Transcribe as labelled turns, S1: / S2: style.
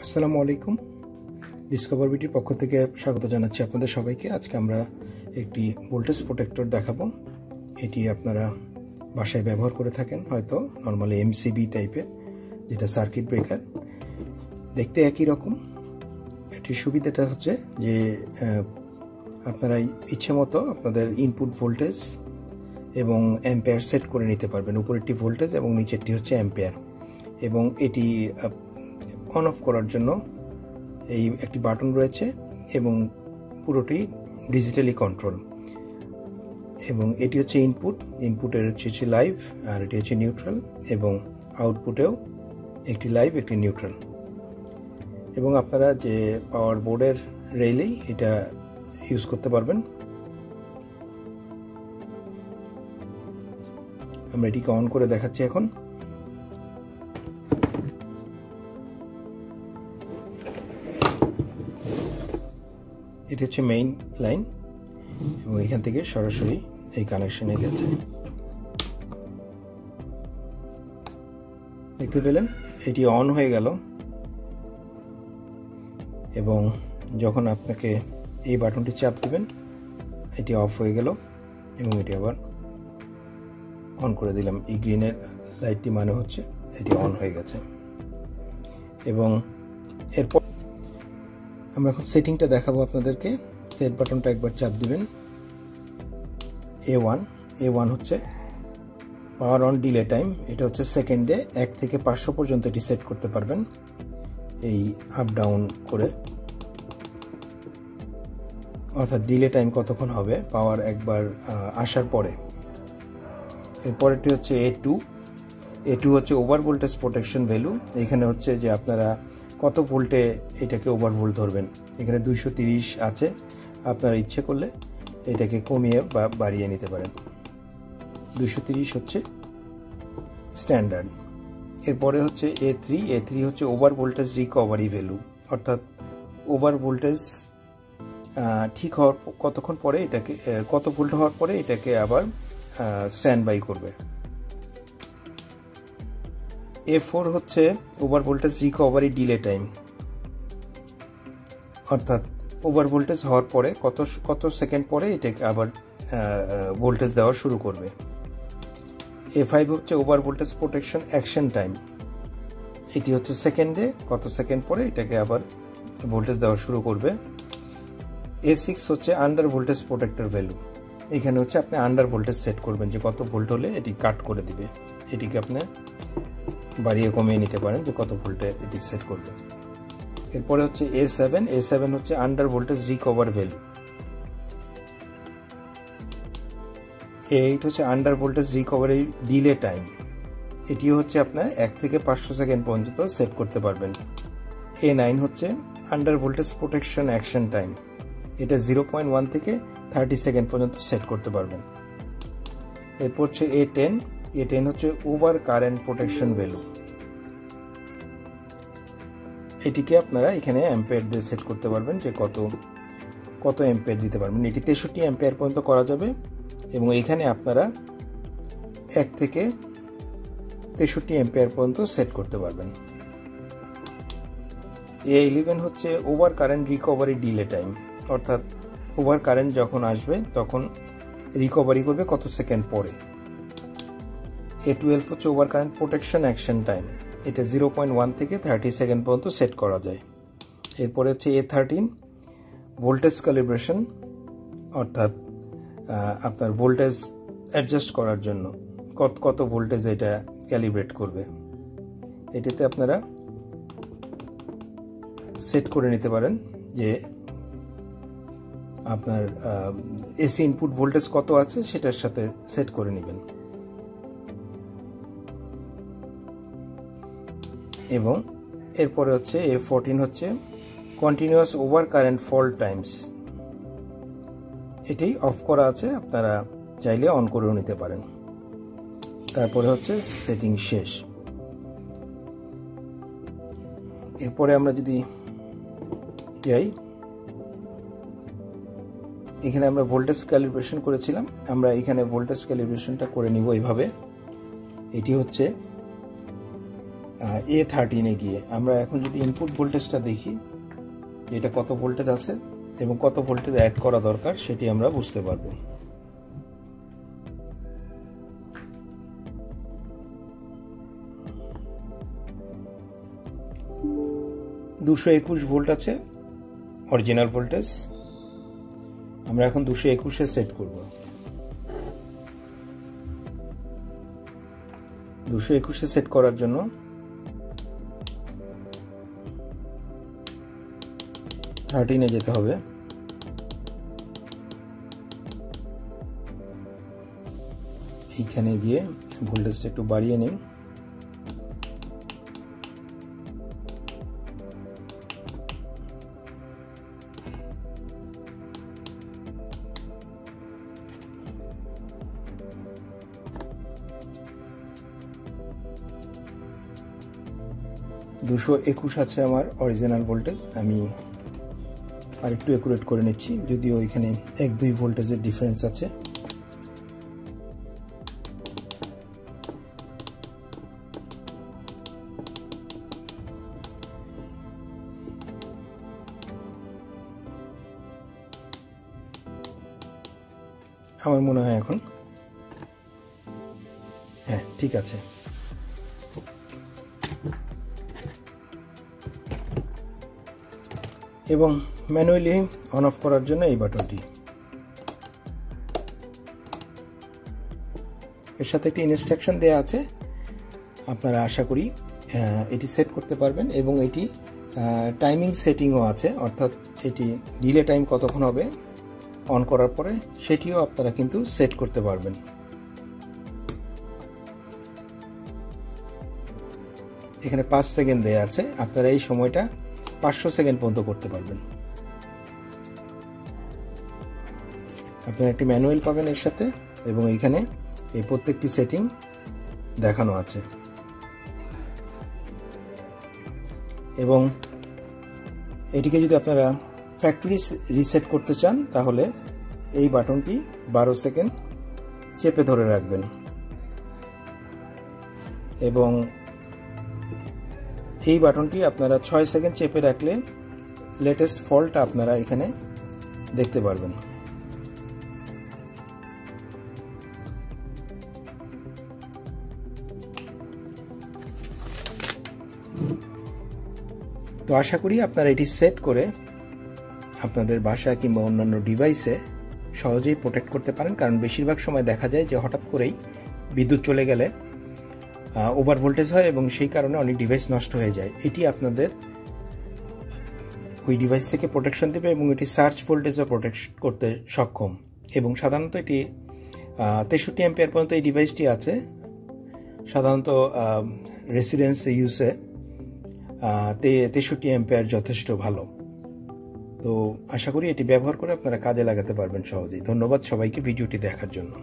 S1: আসসালামু আলাইকুম। ডিসকভার বিটির পক্ষ থেকে স্বাগত জানাচ্ছি আপনাদের সবাইকে। আজকে আমরা একটি ভোল্টেজ প্রোটেক্টর দেখাবো। এটি আপনারা বাসায় ব্যবহার করে থাকেন হয়তো, নর্মালি এমসিবি টাইপের, যেটা সার্কিট ব্রেকার, দেখতে একই রকম। এটির সুবিধাটা হচ্ছে যে আপনারা ইচ্ছে মতো আপনাদের ইনপুট ভোল্টেজ এবং অ্যাম্পিয়ার সেট করে নিতে পারবেন। উপরেরটি ভোল্টেজ এবং নিচেরটি হচ্ছে অ্যাম্পিয়ার। এবং এটি অন অফ করার জন্য এই একটি বাটন রয়েছে এবং পুরোটি ডিজিটালি কন্ট্রোল। এবং এটি হচ্ছে ইনপুটের হচ্ছে লাইভ, আর এটি হচ্ছে নিউট্রাল, এবং আউটপুটেও একটি লাইভ একটি নিউট্রাল। এবং আপনারা যে পাওয়ার বোর্ডের রেলেই এটা ইউজ করতে পারবেন। আমরা এটিকে অন করে দেখাচ্ছি এখন। এটি হচ্ছে মেইন লাইন এবং এখান থেকে সরাসরি এই কানেকশনে গেছে। দেখতে পেলেন এটি অন হয়ে গেল, এবং যখন আপনাকে এই বাটনটি চাপ দিবেন এটি অফ হয়ে গেল এবং এটি আবার অন করে দিলাম। এই গ্রিনের লাইটটি মানে হচ্ছে এটি অন হয়ে গেছে। এবং এরপর আমরা এখন সেটিংটা দেখাবো আপনাদেরকে। সেট বাটনটা একবার চাপ দিবেন। A1 হচ্ছে পাওয়ার অন ডিলে টাইম। এটা হচ্ছে সেকেন্ডে 1 থেকে 500 পর্যন্ত এটি সেট করতে পারবেন, এই আপ ডাউন করে, অর্থাৎ ডিলে টাইম কতক্ষণ হবে পাওয়ার একবার আসার পরে। এরপরেরটি হচ্ছে A2 হচ্ছে ওভার ভোল্টেজ প্রোটেকশন ভ্যালু। এখানে হচ্ছে যে আপনারা কত ভোল্টে এটাকে ওভার ভোল্ট ধরবেন। এখানে 230 আছে, আপনারা ইচ্ছে করলে এটাকে কমিয়ে বা বাড়িয়ে নিতে পারেন। 230 হচ্ছে স্ট্যান্ডার্ড। এরপরে হচ্ছে A3 হচ্ছে ওভার ভোল্টেজ রিকভারি ভ্যালু, অর্থাৎ ওভার ভোল্টেজ ঠিক হওয়ার কতক্ষণ পরে এটাকে, কত ভোল্ট হওয়ার পরে এটাকে আবার স্ট্যান্ড বাই করবে। A4 হচ্ছে over voltage recovery delay time, অর্থাৎ ওভার ভোল্টেজ হওয়ার পরে কত সেকেন্ড পরে এটাকে আবার ভোল্টেজ দেওয়া শুরু করবে। A5 হচ্ছে over voltage protection action time. এটি হচ্ছে সেকেন্ডে কত সেকেন্ড পরে এটাকে আবার ভোল্টেজ দেওয়া শুরু করবে। A6 হচ্ছে আন্ডার ভোল্টেজ প্রোটেক্টর ভ্যালু। এখানে হচ্ছে আপনি আন্ডার ভোল্টেজ সেট করবেন, যে কত ভোল্ট হলে এটি কাট করে দিবে। এটিকে আপনি বাড়িয়ে কমিয়ে নিতে পারেন যে কত ভোল্টে এটি সেট করবে। এরপরে হচ্ছে A7 হচ্ছে under voltage recover value. A8 হচ্ছে under voltage recovery delay time. এটিও হচ্ছে আপনার 1 থেকে 500 সেকেন্ড পর্যন্ত সেট করতে পারবেন। A9 হচ্ছে under voltage protection action time. এটা 0.1 থেকে 30 সেকেন্ড পর্যন্ত সেট করতে পারবেন। এরপর হচ্ছে A10 হচ্ছে ওভার কারেন্ট প্রোটেকশন ভ্যালু। এটিকে আপনারা এখানে অ্যাম্পিয়ার দিয়ে সেট করতে পারবেন, যে কত অ্যাম্পিয়ার দিতে পারবেন। এটি 63 অ্যাম্পিয়ার পর্যন্ত করা যাবে, এবং এখানে আপনারা 1 থেকে 63 অ্যাম্পিয়ার পর্যন্ত সেট করতে পারবেন। A11 হচ্ছে over current recovery delay time, অর্থাৎ ওভার কারেন্ট যখন আসবে তখন রিকভারি করবে কত সেকেন্ড পরে। A12 হচ্ছে over current protection action time. এটা 0.1 থেকে 30 সেকেন্ড পর্যন্ত সেট করা যায়। এরপরে হচ্ছে A13 ভোল্টেজ ক্যালিব্রেশন, অর্থাৎ আপনার ভোল্টেজ অ্যাডজাস্ট করার জন্য কত ভোল্টেজ এটা ক্যালিব্রেট করবে। এটিতে আপনারা সেট করে নিতে পারেন যে আপনার এসি ইনপুট ভোল্টেজ কত আছে সেটার সাথে সেট করে নেবেন। এবং এরপরে হচ্ছে A14 হচ্ছে continuous over current fault Times. এটি অফ করা আছে, আপনারা চাইলে অন করেও নিতে পারেন। তারপরে হচ্ছে সেটিং শেষ। এরপরে আমরা যদি যাই, এখানে আমরা ভোল্টেজ ক্যালিব্রেশন করেছিলাম, আমরা এখানে ভোল্টেজ ক্যালিব্রেশনটা করে নিব এইভাবে। এটি হচ্ছে A13-এ গিয়ে আমরা এখন যদি ইনপুট ভোল্টেজটা দেখি এটা কত ভোল্টেজ আছে এবং কত ভোল্টেজ অ্যাড করা দরকার সেটি আমরা বুঝতে পারবো। $221 ভোল্ট আছে অরিজিনাল ভোল্টেজ, আমরা এখন 221-এ সেট করব। 221-এ সেট করার জন্য A13-এ যেতে হবে। এইখানে গিয়ে ভোল্টেজটা একটু বাড়িয়ে নিই। $221 আছে আমার অরিজিনাল ভোল্টেজ, আমি আরেকটু অ্যাকুরেট করে নিচ্ছি, যদিও এখানে 1-2 ভোল্টেজের ডিফারেন্স আছে। আমার মনে হয় এখন হ্যাঁ ঠিক আছে। এবং ম্যানুয়ালি অন অফ করার জন্য এই বাটনটি, এর সাথে একটি ইনস্ট্রাকশন দেওয়া আছে, আপনারা আশা করি এটি সেট করতে পারবেন। এবং এটি টাইমিং সেটিংও আছে, অর্থাৎ এটি ডিলে টাইম কতক্ষণ হবে অন করার পরে সেটিও আপনারা কিন্তু সেট করতে পারবেন। এখানে 5 সেকেন্ড দেওয়া আছে, আপনারা এই সময়টা 500 সেকেন্ড পর্যন্ত করতে পারবেন। আপনারা একটি ম্যানুয়াল পাবেন এর সাথে, এবং এইখানে এই প্রত্যেকটি সেটিং দেখানো আছে। এবং এটিকে যদি আপনারা ফ্যাক্টরি রিসেট করতে চান তাহলে এই বাটনটি 12 সেকেন্ড চেপে ধরে রাখবেন, এবং এই বাটনটি আপনারা 6 সেকেন্ড চেপে রাখলে লেটেস্ট ফল্টটা আপনারা এখানে দেখতে পারবেন। তো আশা করি আপনারা এটি সেট করে আপনাদের বাসা কিংবা অন্যান্য ডিভাইসে সহজেই প্রোটেক্ট করতে পারেন, কারণ বেশিরভাগ সময় দেখা যায় যে হঠাৎ করেই বিদ্যুৎ চলে গেলে ওভার ভোল্টেজ হয় এবং সেই কারণে অনেক ডিভাইস নষ্ট হয়ে যায়। এটি আপনাদের ওই ডিভাইস থেকে প্রোটেকশন দেবে এবং এটি সার্চ ভোল্টেজও প্রোটেক্ট করতে সক্ষম। এবং সাধারণত এটি 63 অ্যাম্পিয়ার পর্যন্ত এই ডিভাইসটি আছে, সাধারণত রেসিডেন্স ইউজে 63 অ্যাম্পিয়ার যথেষ্ট ভালো। তো আশা করি এটি ব্যবহার করে আপনারা কাজে লাগাতে পারবেন সহজেই। ধন্যবাদ সবাইকে ভিডিওটি দেখার জন্য।